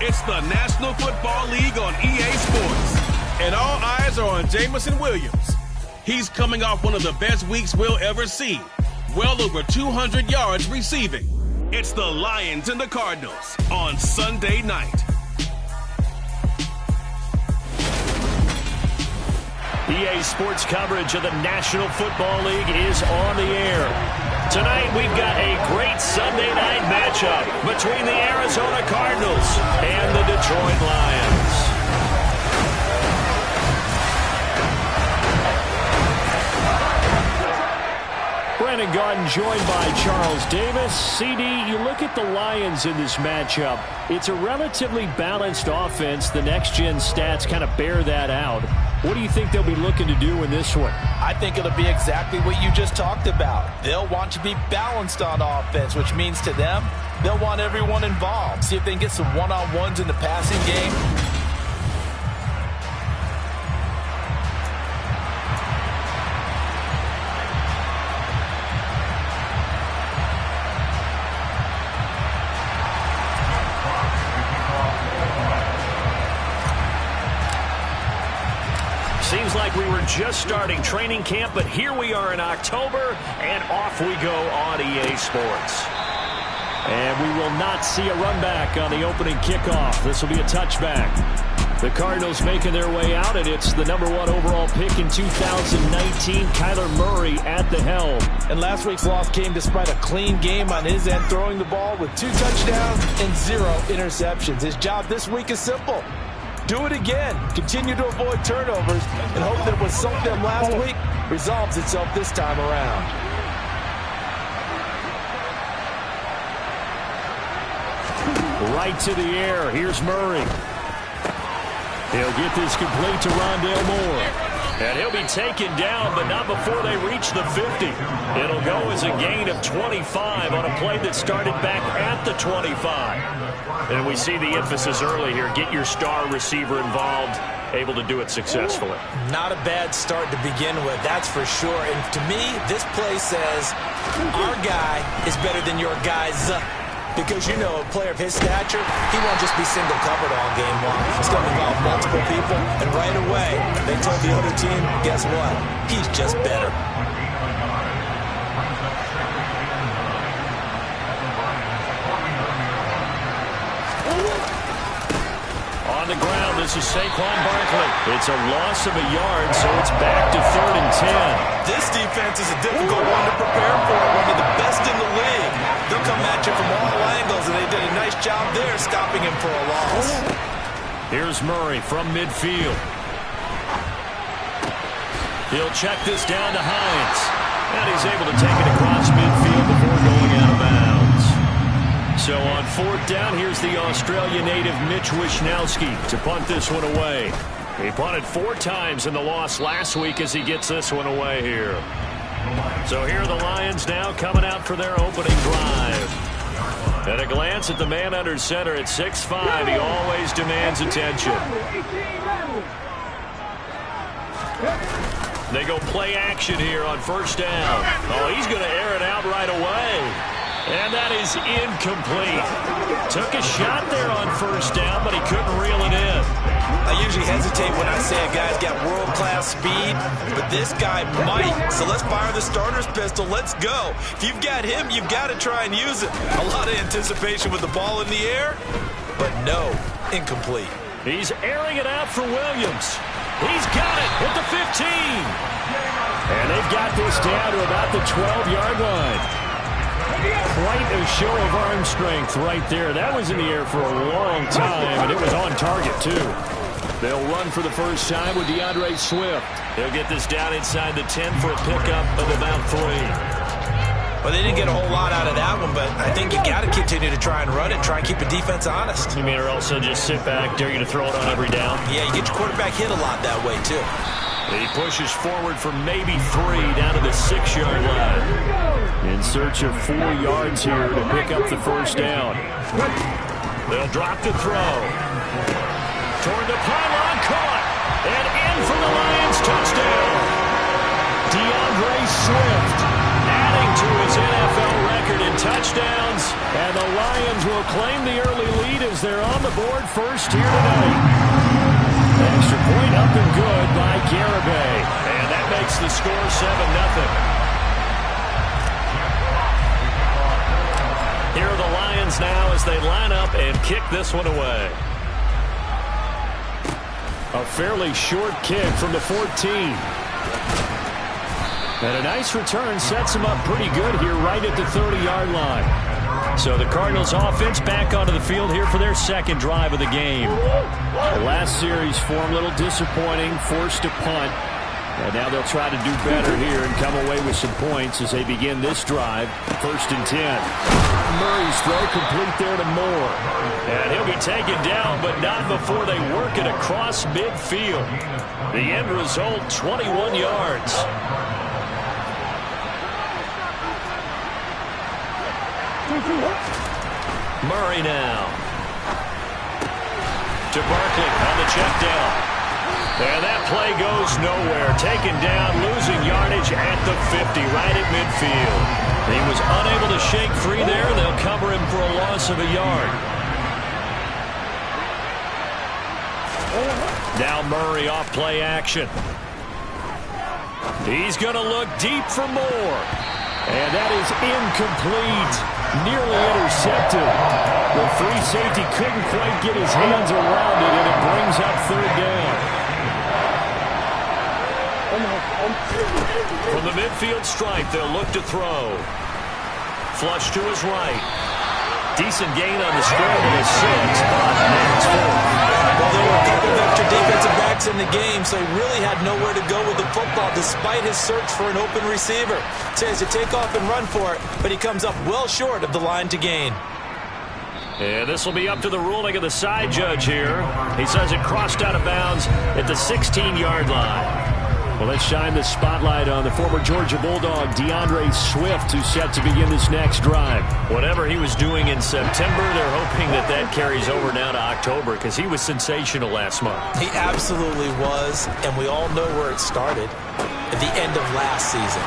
It's the National Football League on EA Sports. And all eyes are on Jamison Williams. He's coming off one of the best weeks we'll ever see. Well over 200 yards receiving. It's the Lions and the Cardinals on Sunday night. EA Sports coverage of the National Football League is on the air. Tonight, we've got a great Sunday night matchup between the Arizona Cardinals and the Detroit Lions. Brandon Garden joined by Charles Davis. CD, you look at the Lions in this matchup. It's a relatively balanced offense. The next-gen stats kind of bear that out. What do you think they'll be looking to do in this one? I think it'll be exactly what you just talked about. They'll want to be balanced on offense, which means to them, they'll want everyone involved. See if they can get some one-on-ones in the passing game. Seems like we were just starting training camp, but here we are in October, and off we go on EA Sports. And we will not see a run back on the opening kickoff. This will be a touchback. The Cardinals making their way out, and it's the #1 overall pick in 2019, Kyler Murray at the helm. And last week's loss came despite a clean game on his end, throwing the ball with 2 touchdowns and 0 interceptions. His job this week is simple. Do it again. Continue to avoid turnovers and hope that what sunk them last week resolves itself this time around. Right to the air. Here's Murray. He'll get this complete to Rondale Moore. And he'll be taken down, but not before they reach the 50. It'll go as a gain of 25 on a play that started back at the 25. And we see the emphasis early here. Get your star receiver involved, able to do it successfully. Not a bad start to begin with, that's for sure. And to me, this play says, our guy is better than your guy's. Because, you know, a player of his stature, he won't just be single covered all game long. He's going to involve multiple people, and right away, they told the other team, guess what? He's just better. On the ground, this is Saquon Barkley. It's a loss of a yard, so it's back to 3rd and 10. This defense is a difficult one to prepare for, one of the best in the league. They'll come at you from all angles, and they did a nice job there stopping him for a loss. Here's Murray from midfield. He'll check this down to Hines. And he's able to take it across midfield before going out of bounds. So on 4th down, here's the Australia native Mitch Wishnowsky to punt this one away. He punted 4 times in the loss last week as he gets this one away here. So here are the Lions now coming out for their opening drive. At a glance at the man under center at 6'5", he always demands attention. They go play action here on 1st down. Oh, he's going to air it out right away. And that is incomplete. Took a shot there on 1st down, but he couldn't reel it in. I usually hesitate when I say a guy's got world-class speed, but this guy might. So let's fire the starter's pistol. Let's go. If you've got him, you've got to try and use it. A lot of anticipation with the ball in the air, but no, incomplete. He's airing it out for Williams. He's got it at the 15. And they've got this down to about the 12-yard line. Quite a show of arm strength right there. That was in the air for a long time, and it was on target, too. They'll run for the first time with DeAndre Swift. He'll get this down inside the 10 for a pickup of about 3. Well, they didn't get a whole lot out of that one, but I think you got to continue to try and run it, try and keep the defense honest. You mean, or also just sit back, dare you to throw it on every down? Yeah, you get your quarterback hit a lot that way, too. He pushes forward for maybe 3 down to the 6-yard line. In search of 4 yards here to pick up the first down. They'll drop the throw. Toward the pylon, caught. And in for the Lions touchdown. DeAndre Swift adding to his NFL record in touchdowns. And the Lions will claim the early lead as Cardinals, they're on the board first here tonight. Extra point up and good by Garibay. And that makes the score 7-0. Here are the Lions now as they line up and kick this one away. A fairly short kick from the 14. And a nice return sets them up pretty good here right at the 30-yard line. So the Cardinals offense back onto the field here for their second drive of the game. The last series form a little disappointing, forced a punt. And now they'll try to do better here and come away with some points as they begin this drive. 1st and 10. Murray's throw complete there to Moore. And he'll be taken down, but not before they work it across midfield. The end result, 21 yards. Murray now. To Barkley on the check down. And that play goes nowhere. Taken down, losing yardage at the 50, right at midfield. He was unable to shake free there. They'll cover him for a loss of a yard. Now Murray off play action. He's going to look deep for more. And that is incomplete. Nearly intercepted. The free safety couldn't quite get his hands around it, and it brings up 3rd down. From the midfield stripe, they'll look to throw. Flush to his right. Decent gain on the scramble is 6, but now it's 4. Well, there were a couple of extra defensive backs in the game, so he really had nowhere to go with the football despite his search for an open receiver. Says to take off and run for it, but he comes up well short of the line to gain. And this will be up to the ruling of the side judge here. He says it crossed out of bounds at the 16-yard line. Well, let's shine the spotlight on the former Georgia Bulldog, DeAndre Swift, who's set to begin this next drive. Whatever he was doing in September, they're hoping that that carries over now to October because he was sensational last month. He absolutely was, and we all know where it started. At the end of last season,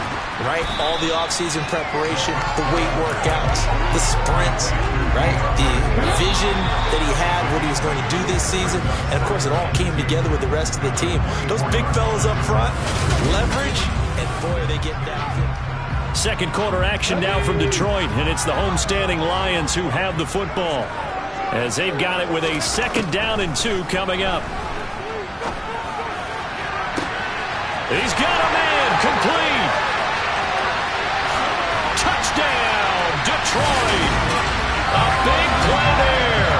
right? All the offseason preparation, the weight workouts, the sprints, right? The vision that he had, what he was going to do this season. And, of course, it all came together with the rest of the team. Those big fellas up front, leverage, and, boy, are they getting down. Second quarter action now from Detroit, and it's the homestanding Lions who have the football as they've got it with a 2nd down and 2 coming up. He's got a man, complete. Touchdown, Detroit. A big play there.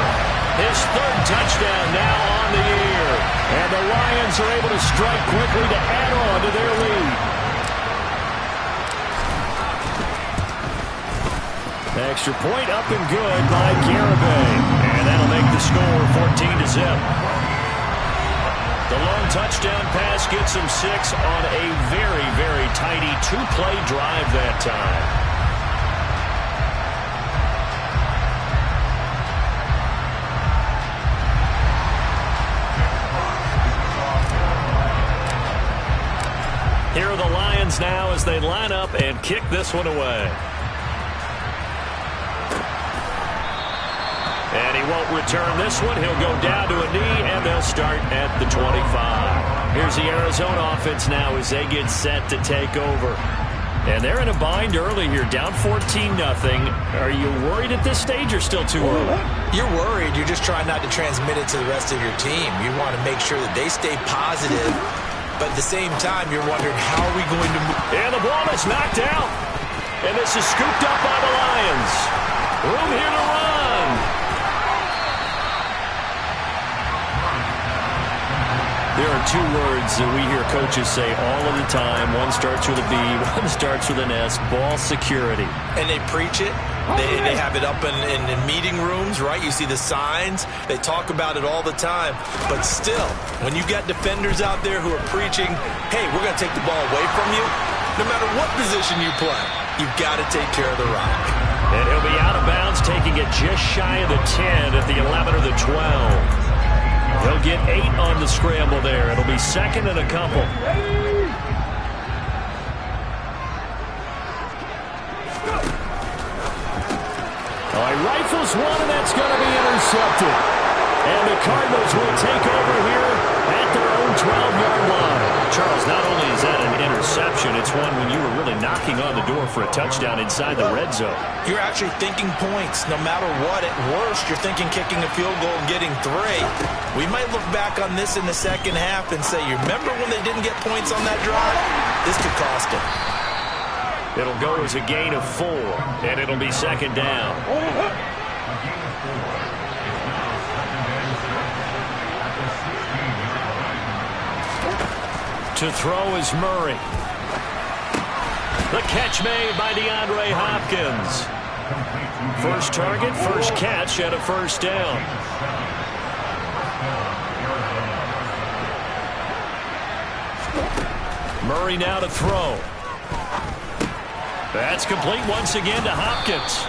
His 3rd touchdown now on the year. And the Lions are able to strike quickly to add on to their lead. Extra point up and good by Garibay. And that'll make the score 14-0. The long touchdown pass gets him 6 on a very, very tidy 2-play drive that time. Here are the Lions now as they line up and kick this one away. And he won't return this one. He'll go down to a knee, and they'll start at the 25. Here's the Arizona offense now as they get set to take over. And they're in a bind early here, down 14-0. Are you worried at this stage or still too early? You're worried. You're just trying not to transmit it to the rest of your team. You want to make sure that they stay positive, but at the same time, you're wondering, how are we going to move? And the ball is knocked out. And this is scooped up by the Lions. Room here to run. There are 2 words that we hear coaches say all of the time. One starts with a B, one starts with an S. Ball security. And they preach it. They have it up in meeting rooms, right? You see the signs. They talk about it all the time. But still, when you got defenders out there who are preaching, hey, we're going to take the ball away from you, no matter what position you play, you've got to take care of the rock. And he'll be out of bounds, taking it just shy of the 10 at the 11 or the 12. They'll get 8 on the scramble there. It'll be 2nd and a couple. A rifle Rifles one, and that's going to be intercepted. And the Cardinals will take over here at their own 12-yard line. Charles, not only is that an interception, it's one when you were really knocking on the door for a touchdown inside the red zone. You're actually thinking points. No matter what, at worst, you're thinking kicking a field goal and getting 3. We might look back on this in the second half and say, you remember when they didn't get points on that drive? This could cost them. It'll go as a gain of 4, and it'll be second down. To throw is Murray. The catch made by DeAndre Hopkins. First target, first catch at a first down. Murray now to throw. That's complete once again to Hopkins.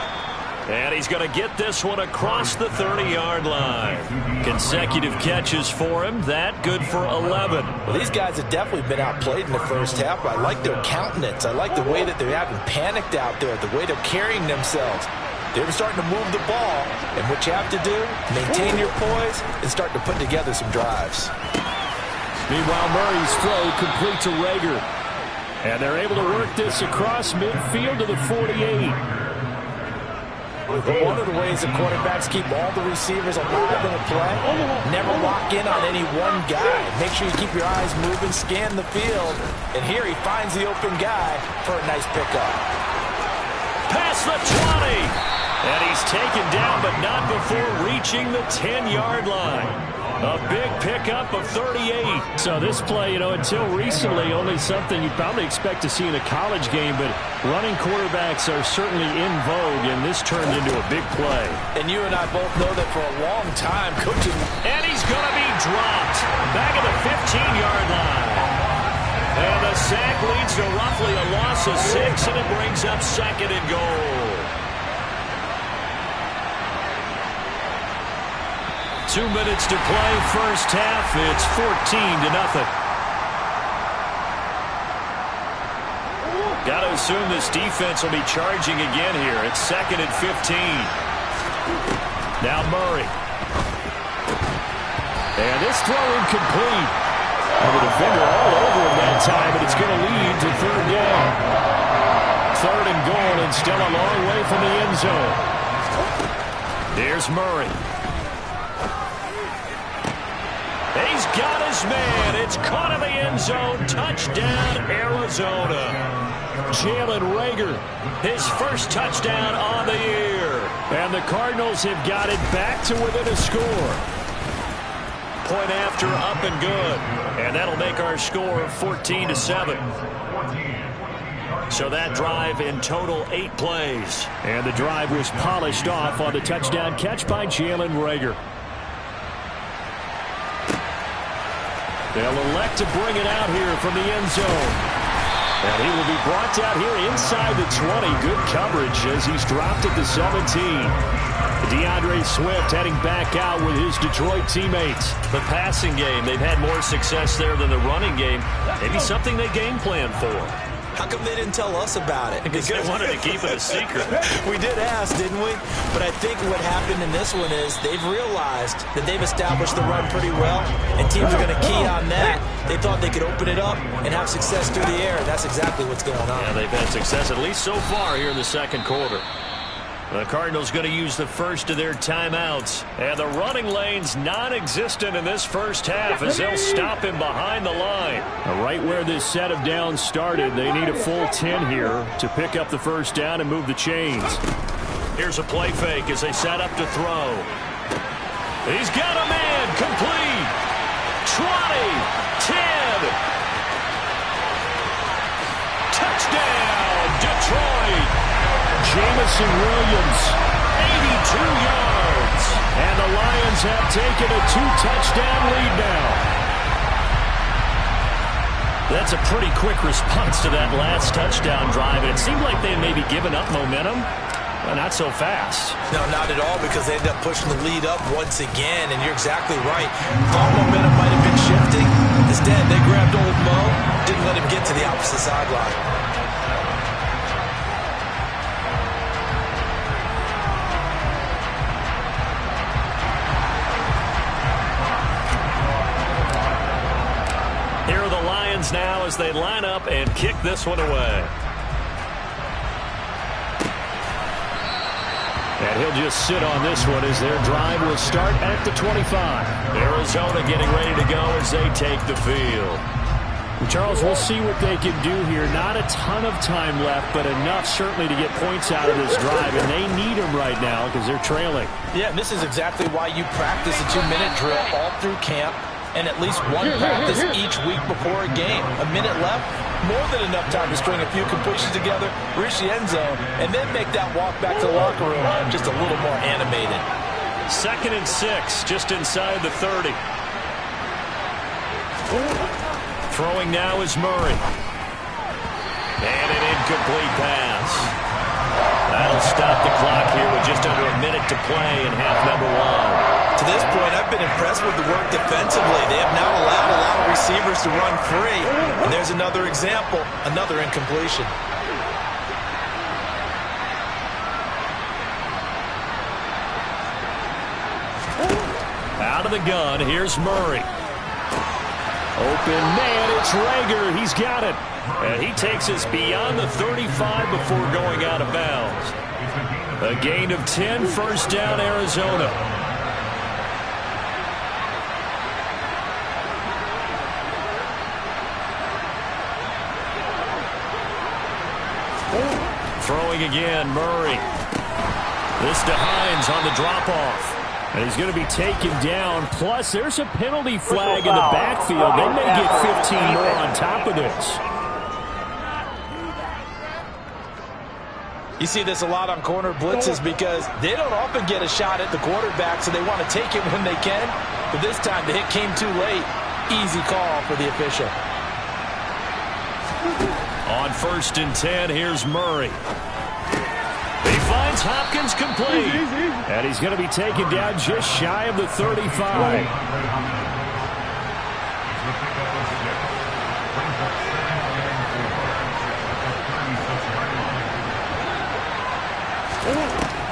And he's going to get this one across the 30-yard line. Consecutive catches for him. That good for 11. Well, these guys have definitely been outplayed in the first half. I like their countenance. I like the way that they're having panicked out there, the way they're carrying themselves. They're starting to move the ball. And what you have to do, maintain your poise and start to put together some drives. Meanwhile, Murray's throw complete to Rager. And they're able to work this across midfield to the 48. One of the ways the quarterbacks keep all the receivers alive in a play, never lock in on any one guy. Make sure you keep your eyes moving, scan the field. And here he finds the open guy for a nice pickup. Past the 20. And he's taken down, but not before reaching the 10-yard line. A big pickup of 38. So this play, until recently, only something you'd probably expect to see in a college game, but running quarterbacks are certainly in vogue, and this turned into a big play. And you and I both know that for a long time, coaching. And he's going to be dropped back at the 15-yard line. And the sack leads to roughly a loss of 6, and it brings up second and goal. 2 minutes to play, first half. It's 14-0. Got to assume this defense will be charging again here. It's second and 15. Now Murray. And this throw incomplete. And the defender all over him that time, but it's going to lead to third down. Third and goal, and still a long way from the end zone. Here's Murray. He's got his man. It's caught in the end zone. Touchdown, Arizona. Jalen Rager, his first touchdown on the year. And the Cardinals have got it back to within a score. Point after, up and good. And that'll make our score 14-7. So that drive in total 8 plays. And the drive was polished off on the touchdown catch by Jalen Rager. They'll elect to bring it out here from the end zone. And he will be brought out here inside the 20. Good coverage as he's dropped at the 17. DeAndre Swift heading back out with his Detroit teammates. The passing game, they've had more success there than the running game. Maybe something they game plan for. How come they didn't tell us about it? Because they wanted to keep it a secret. We did ask, didn't we? But I think what happened in this one is they've realized that they've established the run pretty well, and teams are going to key on that. They thought they could open it up and have success through the air, and that's exactly what's going on. Yeah, they've had success at least so far here in the second quarter. The Cardinals going to use the first of their timeouts. And the running lane's non-existent in this first half as they'll stop him behind the line. Right where this set of downs started, they need a full 10 here to pick up the first down and move the chains. Here's a play fake as they set up to throw. He's got a man, complete. 20, 10. Touchdown, Detroit. Jamison Williams, 82 yards. And the Lions have taken a 2-touchdown lead now. That's a pretty quick response to that last touchdown drive. And it seemed like they had maybe given up momentum. Well, not so fast. No, not at all, because they ended up pushing the lead up once again. And you're exactly right. Thought momentum might have been shifting. Instead, they grabbed old Mo, didn't let him get to the opposite sideline. Lions now as they line up and kick this one away. And he'll just sit on this one as their drive will start at the 25. Arizona getting ready to go as they take the field. Charles, we'll see what they can do here. Not a ton of time left, but enough certainly to get points out of this drive, and they need them right now because they're trailing. Yeah, and this is exactly why you practice a 2-minute drill all through camp and at least one practice each week before a game. A minute left, more than enough time to string a few completions together, reach the end zone, and then make that walk back to the locker room just a little more animated. 2nd and 6, just inside the 30. Throwing now is Murray. And an incomplete pass. That'll stop the clock here with just under a minute to play in half number 1. To this point, I've been impressed with the work defensively. They have not allowed a lot of receivers to run free. And there's another example, another incompletion. Out of the gun, here's Murray. Open man, it's Rager. He's got it. And he takes us beyond the 35 before going out of bounds. A gain of 10, first down, Arizona. Throwing again, Murray. This to Hines on the drop-off. And he's going to be taken down. Plus, there's a penalty flag in the backfield. They may get 15 more on top of this. You see this a lot on corner blitzes because they don't often get a shot at the quarterback, so they want to take it when they can. But this time, the hit came too late. Easy call for the official. On 1st and 10, here's Murray. He finds Hopkins complete. And he's going to be taken down just shy of the 35.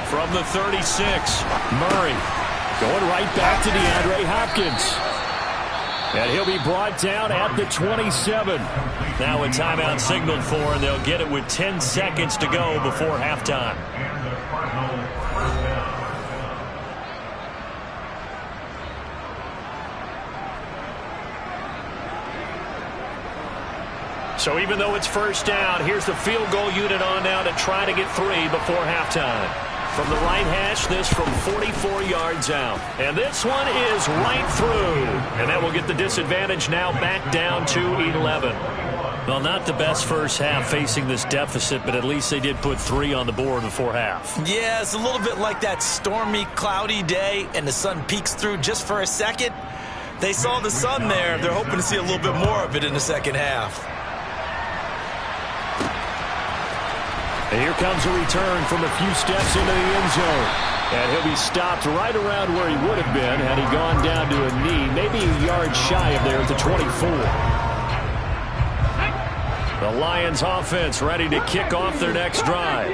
From the 36, Murray going right back to DeAndre Hopkins. And he'll be brought down at the 27. Now a timeout signaled for, and they'll get it with 10 seconds to go before halftime. So even though it's first down, here's the field goal unit on now to try to get 3 before halftime. From the right hash, this from 44 yards out. And this one is right through. And that will get the disadvantage now back down to 11. Well, not the best first half facing this deficit, but at least they did put 3 on the board before half. Yeah, it's a little bit like that stormy, cloudy day, and the sun peeks through just for a second. They saw the sun there. They're hoping to see a little bit more of it in the second half. And here comes a return from a few steps into the end zone. And he'll be stopped right around where he would have been had he gone down to a knee, maybe a yard shy of there at the 24. The Lions offense ready to kick off their next drive.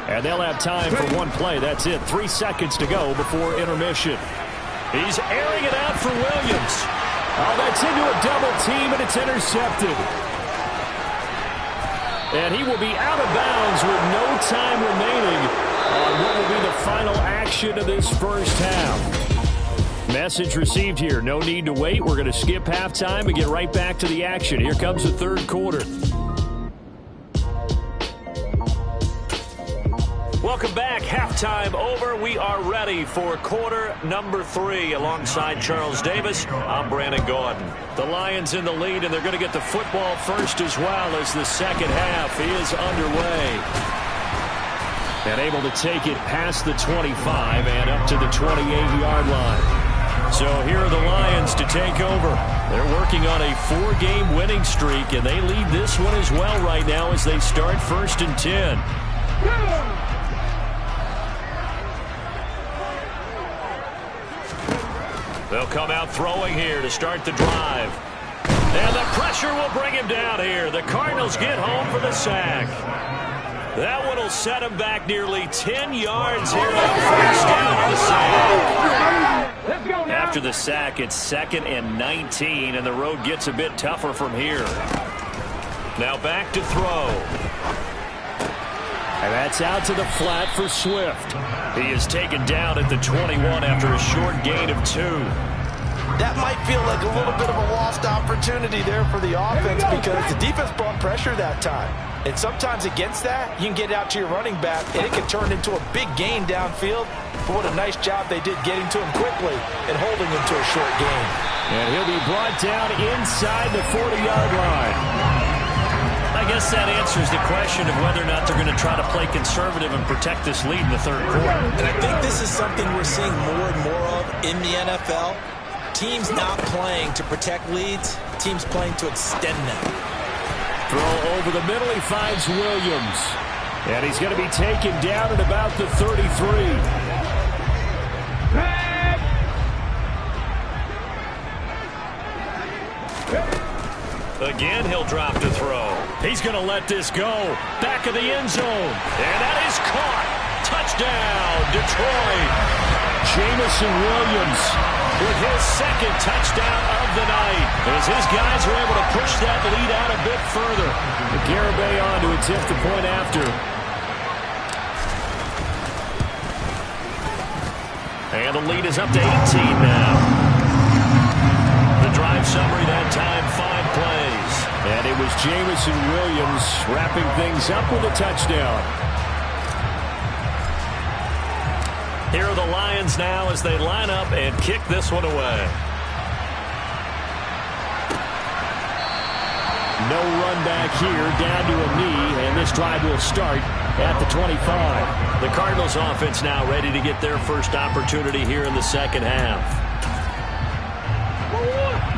And they'll have time for one play. That's it. 3 seconds to go before intermission. He's airing it out for Williams. Oh, that's into a double team, and it's intercepted. And he will be out of bounds with no time remaining on what will be the final action of this first half. Message received here. No need to wait. We're going to skip halftime and get right back to the action. Here comes the third quarter. Welcome back. Halftime over. We are ready for quarter number 3. Alongside Charles Davis, I'm Brandon Gordon. The Lions in the lead, and they're going to get the football first as well as the second half is underway. And able to take it past the 25 and up to the 28-yard line. So here are the Lions to take over. They're working on a 4-game winning streak, and they lead this one as well right now as they start 1st and 10. They'll come out throwing here to start the drive. And the pressure will bring him down here. The Cardinals get home for the sack. That one will set him back nearly 10 yards here on first down on the sack. after the sack. It's 2nd and 19, and the road gets a bit tougher from here. Now back to throw. And that's out to the flat for Swift. He is taken down at the 21 after a short gain of 2. That might feel like a little bit of a lost opportunity there for the offense because the defense brought pressure that time. And sometimes against that, you can get out to your running back, and it can turn into a big gain downfield. But what a nice job they did getting to him quickly and holding him to a short gain. And he'll be brought down inside the 40-yard line. I guess that answers the question of whether or not they're going to try to play conservative and protect this lead in the third quarter. And I think this is something we're seeing more and more of in the NFL. Teams not playing to protect leads, teams playing to extend them. Throw over the middle, he finds Williams. And he's going to be taken down at about the 33. Again, he'll drop to throw. He's going to let this go. Back of the end zone. And that is caught. Touchdown, Detroit. Jamison Williams with his 2nd touchdown of the night, as his guys are able to push that lead out a bit further. The Garibay on to attempt the point after. And the lead is up to 18 now. The drive summary that time, 5 plays. And it was Jamison Williams wrapping things up with a touchdown. Here are the Lions now as they line up and kick this one away. No run back here, down to a knee, and this drive will start at the 25. The Cardinals offense now ready to get their first opportunity here in the second half.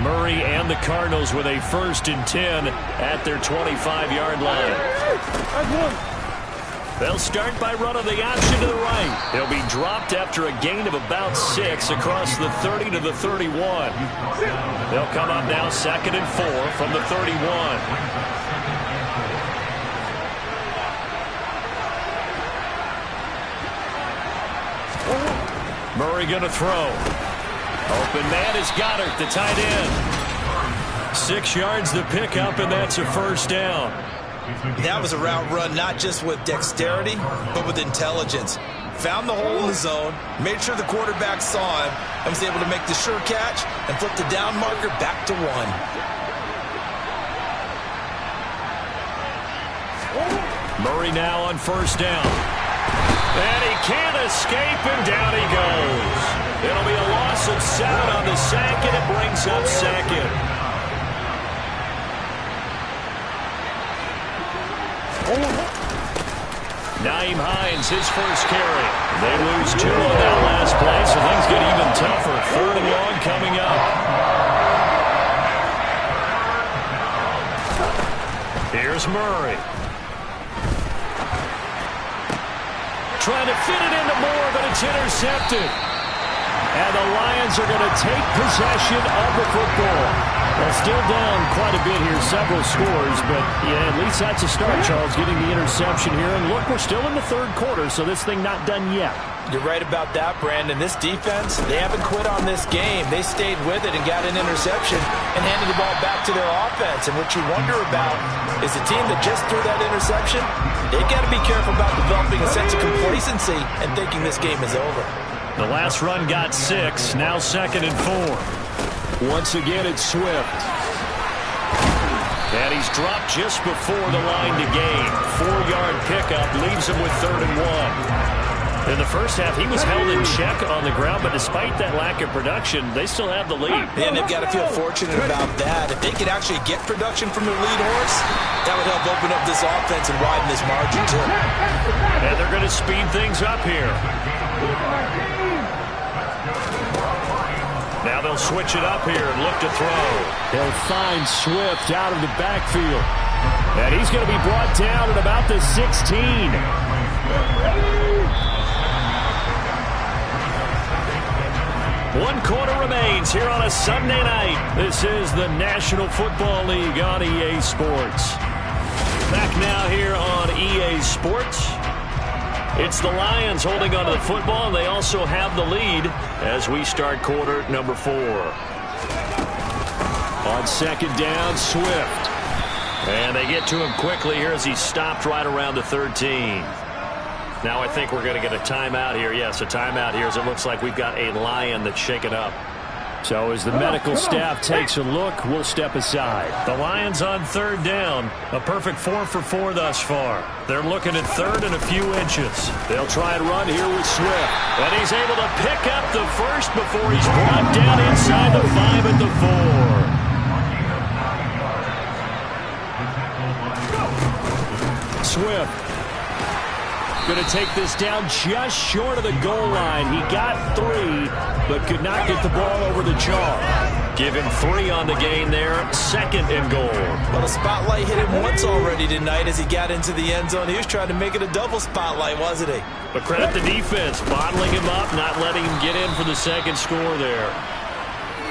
Murray and the Cardinals with a 1st and 10 at their 25-yard line. They'll start by running the option to the right. He'll be dropped after a gain of about 6 across the 30 to the 31. They'll come up now 2nd and 4 from the 31. Murray going to throw. Open man is Goddard, the tight end. 6 yards the pickup, and that's a 1st down. That was a route run not just with dexterity, but with intelligence. Found the hole in the zone, made sure the quarterback saw him, and was able to make the sure catch and flip the down marker back to 1. Murray now on 1st down. And he can't escape, and down he goes. It'll be a loss of 7 on the sack, and it brings up 2nd. Nyheim Hines, his 1st carry. They lose 2 on that last play, so things get even tougher. 3rd and long coming up. Here's Murray. Trying to fit it into Moore, but it's intercepted. And the Lions are going to take possession of the football. Well, still down quite a bit here, several scores, but yeah, at least that's a start, Charles, getting the interception here. And look, we're still in the 3rd quarter, so this thing not done yet. You're right about that, Brandon. This defense, they haven't quit on this game. They stayed with it and got an interception and handed the ball back to their offense. And what you wonder about is the team that just threw that interception, they got to be careful about developing a sense of complacency and thinking this game is over. The last run got 6, now 2nd and 4. Once again, it's Swift. And he's dropped just before the line to gain. 4-yard pickup leaves him with 3rd and 1. In the first half, he was held in check on the ground, but despite that lack of production, they still have the lead. And they've got to feel fortunate about that. If they could actually get production from their lead horse, that would help open up this offense and widen this margin, too. And they're going to speed things up here. Now they'll switch it up here and look to throw. They'll find Swift out of the backfield. And he's going to be brought down at about the 16. 1 quarter remains here on a Sunday night. This is the National Football League on EA Sports. Back now here on EA Sports. It's the Lions holding onto the football, and they also have the lead as we start quarter number 4. On second down, Swift. And they get to him quickly here as he stopped right around the 13. Now I think we're going to get a timeout here. Yes, a timeout here as it looks like we've got a Lion that's shaken up. So as the medical staff takes a look, we'll step aside. The Lions on third down. A perfect 4 for 4 thus far. They're looking at third and a few inches. They'll try and run here with Swift. And he's able to pick up the first before he's brought down inside the 5 at the 4. Swift going to take this down just short of the goal line. He got 3, but could not get the ball over the chalk. Give him 3 on the gain there. Second and goal. Well, the spotlight hit him once already tonight as he got into the end zone. He was trying to make it a double spotlight, wasn't he? But credit the defense, bottling him up, not letting him get in for the second score there.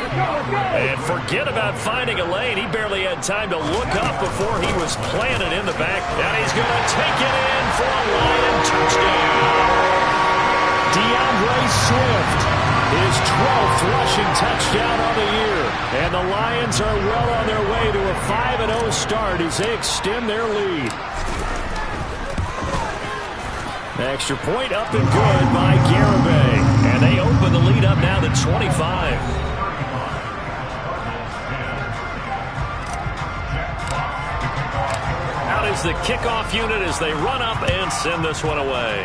And forget about finding a lane. He barely had time to look up before he was planted in the back. And he's going to take it in for a Lion touchdown. DeAndre Swift, his 12th rushing touchdown on the year. And the Lions are well on their way to a 5-0 start as they extend their lead. The extra point up and good by Garibay. And they open the lead up now to 25. Is the kickoff unit as they run up and send this one away.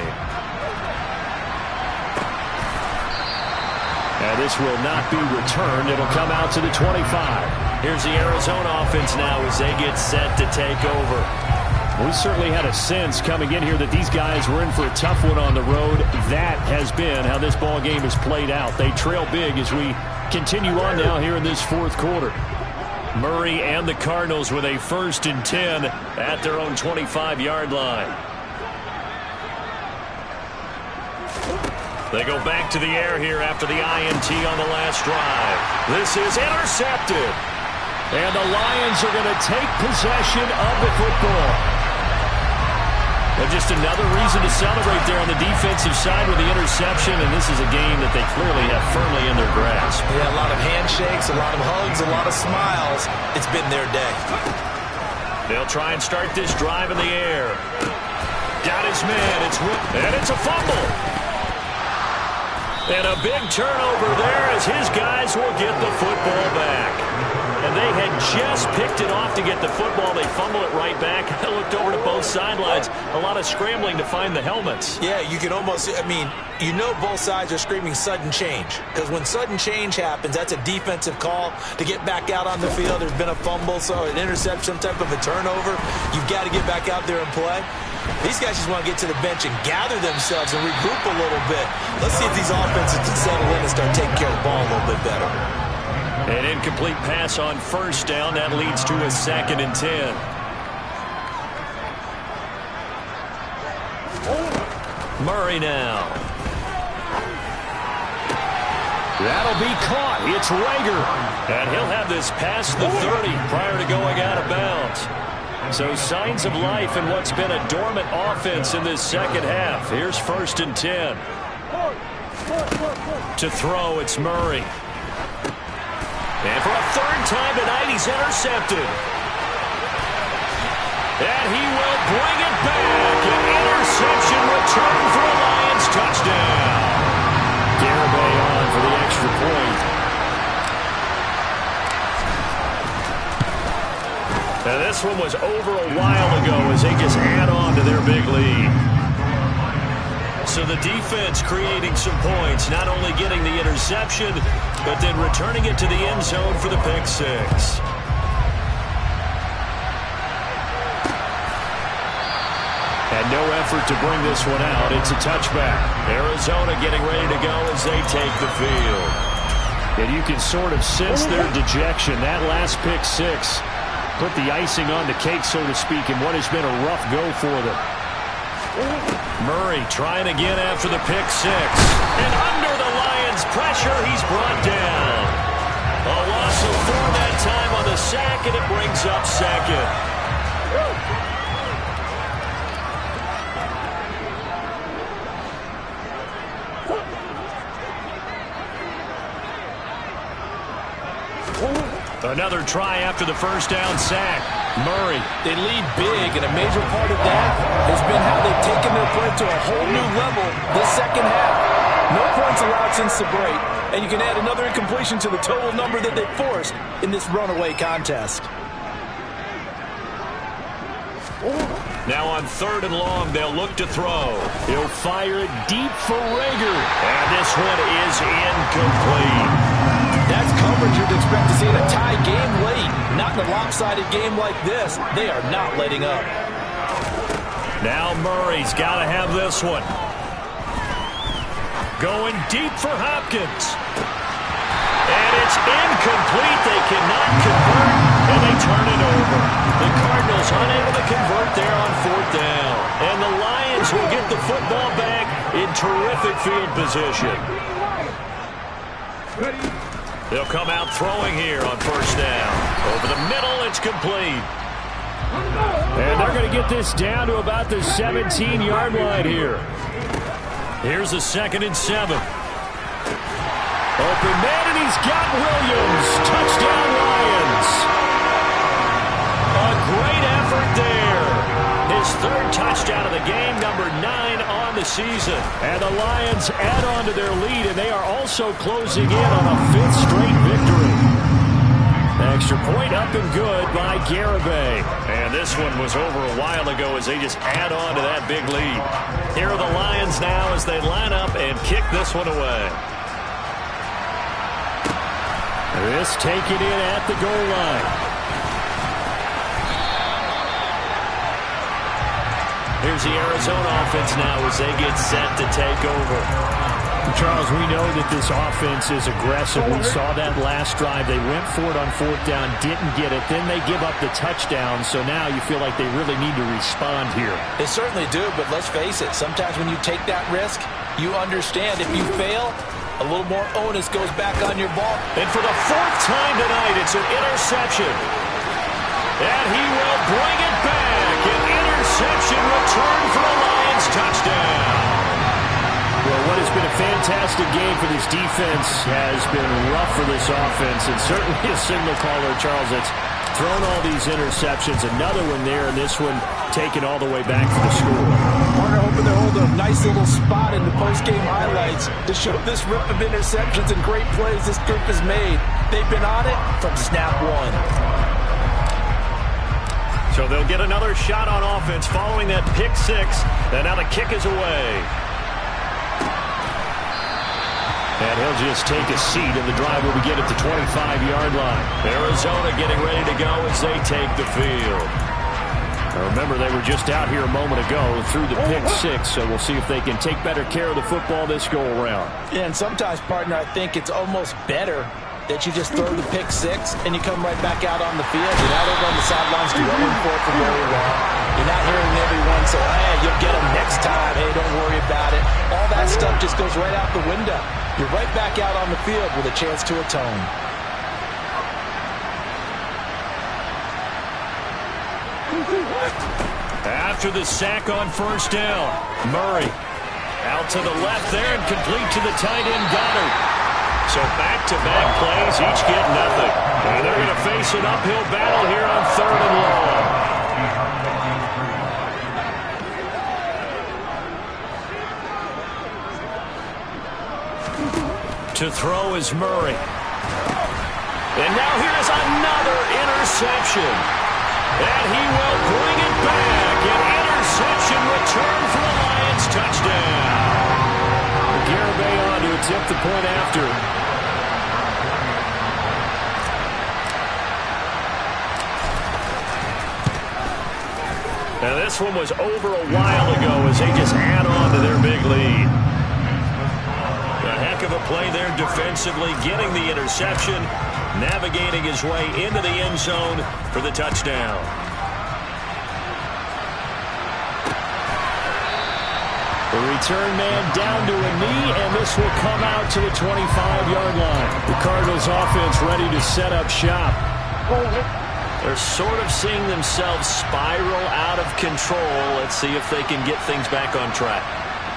And this will not be returned. It'll come out to the 25. Here's the Arizona offense now as they get set to take over. We certainly had a sense coming in here that these guys were in for a tough one on the road. That has been how this ball game has played out. They trail big as we continue on now here in this fourth quarter. Murray and the Cardinals with a 1st and 10 at their own 25-yard line. They go back to the air here after the INT on the last drive. This is intercepted. And the Lions are going to take possession of the football. And just another reason to celebrate there on the defensive side with the interception, and this is a game that they clearly have firmly in their grasp. Yeah, a lot of handshakes, a lot of hugs, a lot of smiles. It's been their day. They'll try and start this drive in the air. Got his man, and it's a fumble. And a big turnover there as his guys will get the football back. And they had just picked it off to get the football. They fumble it right back. I looked over to both sidelines. A lot of scrambling to find the helmets. Yeah, you can almost, you know both sides are screaming sudden change. Because when sudden change happens, that's a defensive call to get back out on the field. There's been a fumble, so an interception, some type of a turnover. You've got to get back out there and play. These guys just want to get to the bench and gather themselves and regroup a little bit. Let's see if these offenses can settle in and start taking care of the ball a little bit better. An incomplete pass on 1st down. That leads to a 2nd and 10. Murray now. That'll be caught. It's Rager. And he'll have this past the 30 prior to going out of bounds. So signs of life in what's been a dormant offense in this second half. Here's 1st and 10. To throw, it's Murray. And for a 3rd time tonight, he's intercepted. And he will bring it back. An interception return for a Lions touchdown. Garibay on for the extra point. And this one was over a while ago as they just add on to their big lead. So the defense creating some points, not only getting the interception, but then returning it to the end zone for the pick 6. And no effort to bring this one out. It's a touchback. Arizona getting ready to go as they take the field. And you can sort of sense their dejection. That last pick 6 put the icing on the cake, so to speak, in what has been a rough go for them. Murray trying again after the pick 6. And under the Lions' pressure, he's brought down. A loss of 4 that time on the sack, and it brings up 2nd. Another try after the first down sack. Murray. They lead big, and a major part of that has been how they've taken their play to a whole new level this second half. No points allowed since the break, and you can add another incompletion to the total number that they forced in this runaway contest. Now on 3rd and long, they'll look to throw. He'll fire it deep for Rager. And this one is incomplete. That's coverage you'd expect to see in a tie game late. Not in a lopsided game like this. They are not letting up. Now Murray's got to have this one. Going deep for Hopkins. And it's incomplete. They cannot convert, and they turn it over. The Cardinals unable to convert there on 4th down. And the Lions will get the football back in terrific field position. They'll come out throwing here on 1st down. Over the middle, it's complete. And they're going to get this down to about the 17-yard line here. Here's a 2nd and 7. Open man, and he's got Williams. Touchdown, Lions. A great effort there. His 3rd touchdown of the game, number 9 on the season. And the Lions add on to their lead, and they are also closing in on a 5th straight victory. Extra point up and good by Garibay. And this one was over a while ago as they just add on to that big lead. Here are the Lions now as they line up and kick this one away. This taken in at the goal line. Here's the Arizona offense now as they get set to take over. Charles, we know that this offense is aggressive. We saw that last drive. They went for it on 4th down, didn't get it. Then they give up the touchdown, so now you feel like they really need to respond here. They certainly do, but let's face it. Sometimes when you take that risk, you understand if you fail, a little more onus goes back on your ball. And for the 4th time tonight, it's an interception. And he will bring it back. An interception return for a Lions touchdown. Well, what has been a fantastic game for this defense has been rough for this offense, and certainly a signal caller, Charles, that's thrown all these interceptions. Another one there, and this one taken all the way back to the score. Partner hoping to hold a nice little spot in the post-game highlights to show this rip of interceptions and great plays this group has made. They've been on it from snap one. So they'll get another shot on offense following that pick 6, and now the kick is away. And he'll just take a seat, and the drive will begin at the 25-yard line. Arizona getting ready to go as they take the field. Now remember, they were just out here a moment ago through the pick 6, so we'll see if they can take better care of the football this go-around. Yeah, and sometimes, partner, I think it's almost better that you just throw the pick 6 and you come right back out on the field. You're not over on the sidelines going for it from where you are. You're not hearing everyone say, hey, you'll get them next time. Hey, don't worry about it. All that stuff just goes right out the window. You're right back out on the field with a chance to atone. After the sack on 1st down, Murray out to the left there and complete to the tight end Goddard. So back-to-back plays, each get nothing. And they're going to face an uphill battle here on 3rd and long. To throw is Murray. And now here's another interception. And he will bring it back. An interception return for the Lions touchdown. Garibay on to attempt the point after. Now this one was over a while ago as they just add on to their big lead. A heck of a play there defensively, getting the interception, navigating his way into the end zone for the touchdown. The return man down to a knee, and this will come out to the 25-yard line. The Cardinals offense ready to set up shop. They're sort of seeing themselves spiral out of control. Let's see if they can get things back on track.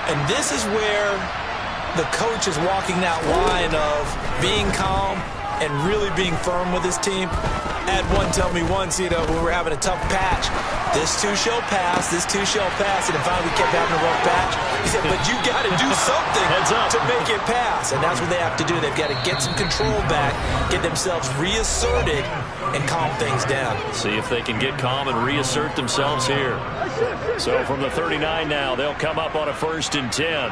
And this is where the coach is walking that line of being calm and really being firm with his team. I had one tell me once, when we were having a tough patch, this too shall pass, and then finally we kept having a rough patch. He said, but you got to do something to make it pass, and that's what they have to do. They've got to get some control back, get themselves reasserted, and calm things down. See if they can get calm and reassert themselves here. So from the 39 now, they'll come up on a 1st and 10.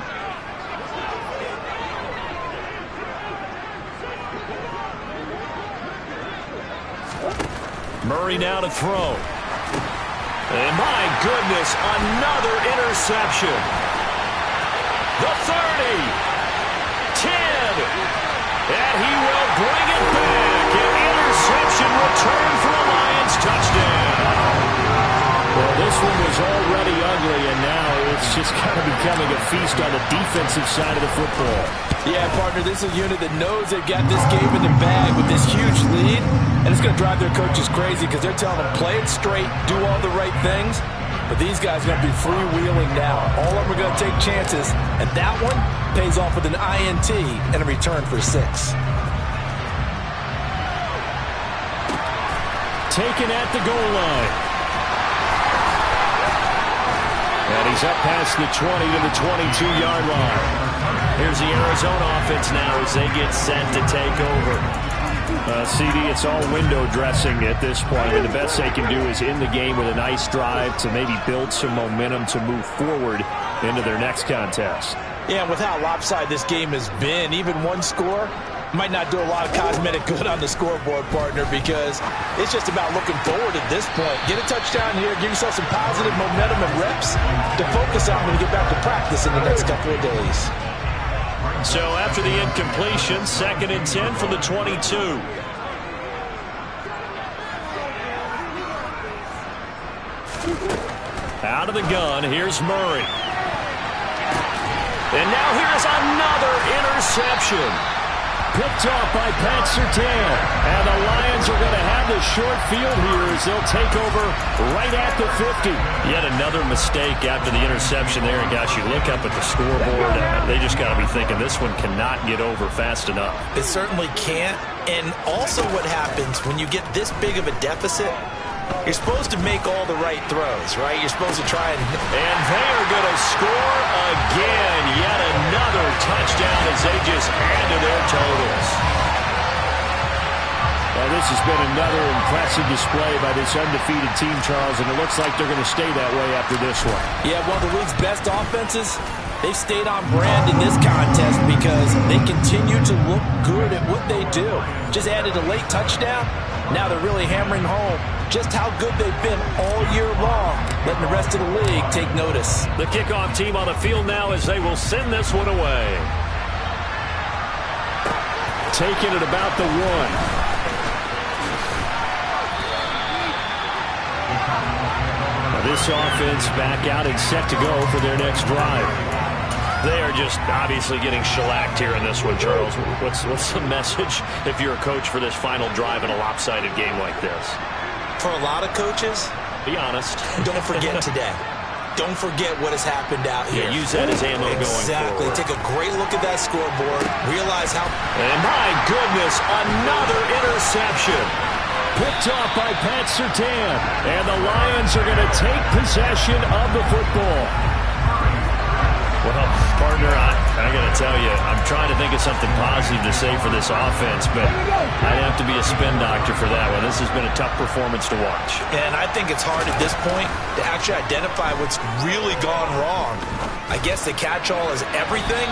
Murray now to throw. And my goodness, another interception. The 30. 10. And he will bring it back. An interception return for a Lions touchdown. Well, this one was already ugly, and now it's just kind of becoming a feast on the defensive side of the football. Yeah, partner, this is a unit that knows they've got this game in the bag with this huge lead, and it's going to drive their coaches crazy because they're telling them, play it straight, do all the right things. But these guys are going to be freewheeling now. All of them are going to take chances, and that one pays off with an INT and a return for 6. Taken at the goal line. And he's up past the 20 to the 22-yard line. Here's the Arizona offense now as they get set to take over. CD, it's all window dressing at this point, and the best they can do is in the game with a nice drive to maybe build some momentum to move forward into their next contest. Yeah, and with how lopsided this game has been, even one score might not do a lot of cosmetic good on the scoreboard, partner, because it's just about looking forward at this point. Get a touchdown here, give yourself some positive momentum and reps to focus on when you get back to practice in the next couple of days. So after the incompletion, 2nd and 10 from the 22. Out of the gun, here's Murray. And now here's another interception. Picked off by Pat Surtain. And the Lions are going to have the short field here as they'll take over right at the 50. Yet another mistake after the interception there. And gosh, you look up at the scoreboard, they just got to be thinking this one cannot get over fast enough. It certainly can't. And also what happens when you get this big of a deficit, you're supposed to make all the right throws, right? You're supposed to try and they are going to score again. Yet another touchdown as they just add to their totals. Well, this has been another impressive display by this undefeated team, Charles, and it looks like they're going to stay that way after this one. Yeah, one of the league's best offenses. They've stayed on brand in this contest because they continue to look good at what they do. Just added a late touchdown. Now they're really hammering home just how good they've been all year long, letting the rest of the league take notice. The kickoff team on the field now as they will send this one away. Taking it about the 1. Now this offense back out and set to go for their next drive. They are just obviously getting shellacked here in this one, Charles. What's the message if you're a coach for this final drive in a lopsided game like this? For a lot of coaches, be honest. Don't forget today. Don't forget what has happened out here. Yeah, use that as ammo going forward. Exactly. Take a great look at that scoreboard. Realize how... And my goodness, another interception. Picked off by Pat Surtain. And the Lions are going to take possession of the football. Well, partner, I got to tell you, I'm trying to think of something positive to say for this offense, but I'd have to be a spin doctor for that one. This has been a tough performance to watch. And I think it's hard at this point to actually identify what's really gone wrong. I guess the catch-all is everything.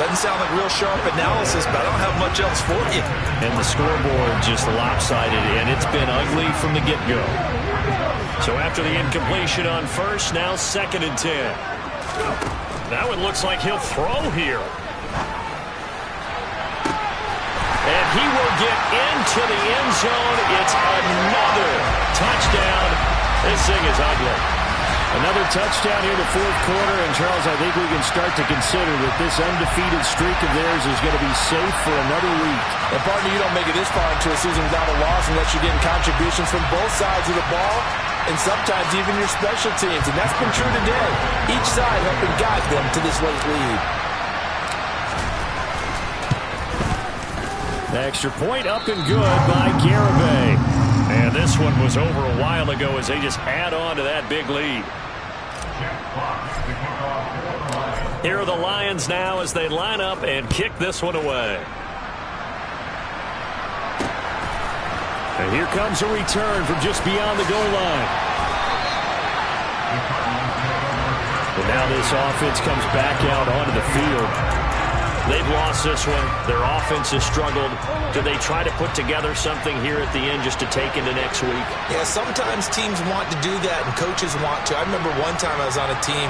Doesn't sound like real sharp analysis, but I don't have much else for you. And the scoreboard just lopsided, and it's been ugly from the get-go. So after the incompletion on 1st, now 2nd and 10. That one looks like he'll throw here. And he will get into the end zone. It's another touchdown. This thing is ugly. Another touchdown here in the 4th quarter. And, Charles, I think we can start to consider that this undefeated streak of theirs is going to be safe for another week. And, partner, you don't make it this far into a season without a loss unless you're getting contributions from both sides of the ball. And sometimes even your special teams. And that's been true today. Each side helping guide them to this late lead. Extra point up and good by Garibay. And this one was over a while ago as they just add on to that big lead. Here are the Lions now as they line up and kick this one away. And here comes a return from just beyond the goal line. And now this offense comes back out onto the field. They've lost this one. Their offense has struggled. Do they try to put together something here at the end just to take into next week? Yeah, sometimes teams want to do that and coaches want to. I remember one time I was on a team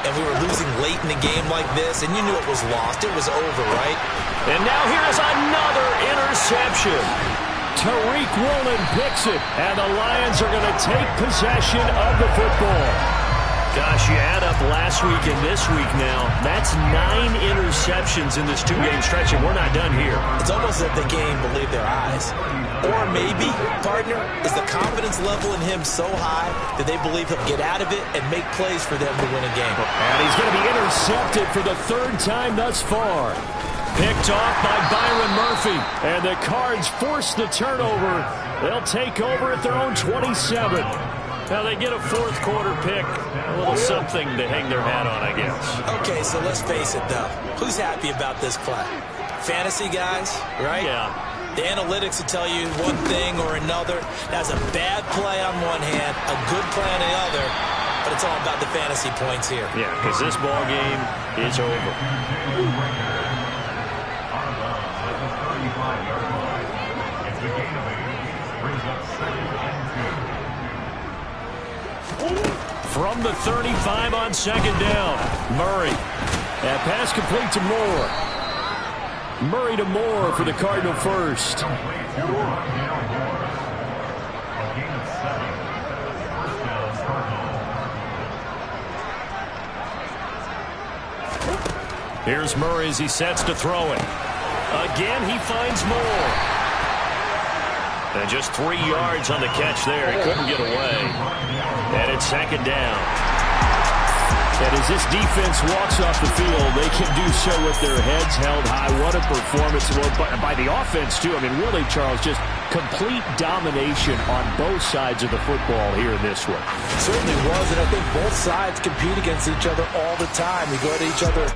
and we were losing late in the game like this, and you knew it was lost. It was over, right? And now here is another interception. Tariq Woolen picks it, and the Lions are going to take possession of the football. Gosh, you add up last week and this week now. That's 9 interceptions in this 2-game stretch, and we're not done here. It's almost as if they can't even believe their eyes. Or maybe, partner, is the confidence level in him so high that they believe he'll get out of it and make plays for them to win a game. And he's going to be intercepted for the 3rd time thus far. Picked off by Byron Murphy, and the Cards force the turnover. They'll take over at their own 27. Now they get a 4th quarter pick, a little something to hang their hat on, I guess. Okay, so let's face it, though. Who's happy about this play? Fantasy guys, right? Yeah. The analytics will tell you one thing or another. That's a bad play on one hand, a good play on the other, but it's all about the fantasy points here. Yeah, because this ball game is over. From the 35 on 2nd down, Murray. That pass complete to Moore. Murray to Moore for the Cardinal first. Here's Murray as he sets to throw it. Again, he finds Moore. And just 3 yards on the catch there. He couldn't get away. And it's 2nd down. And as this defense walks off the field, they can do so with their heads held high. What a performance by the offense, too. I mean, really, Charles, just complete domination on both sides of the football here in this one. Certainly was, and I think both sides compete against each other all the time. We go at each other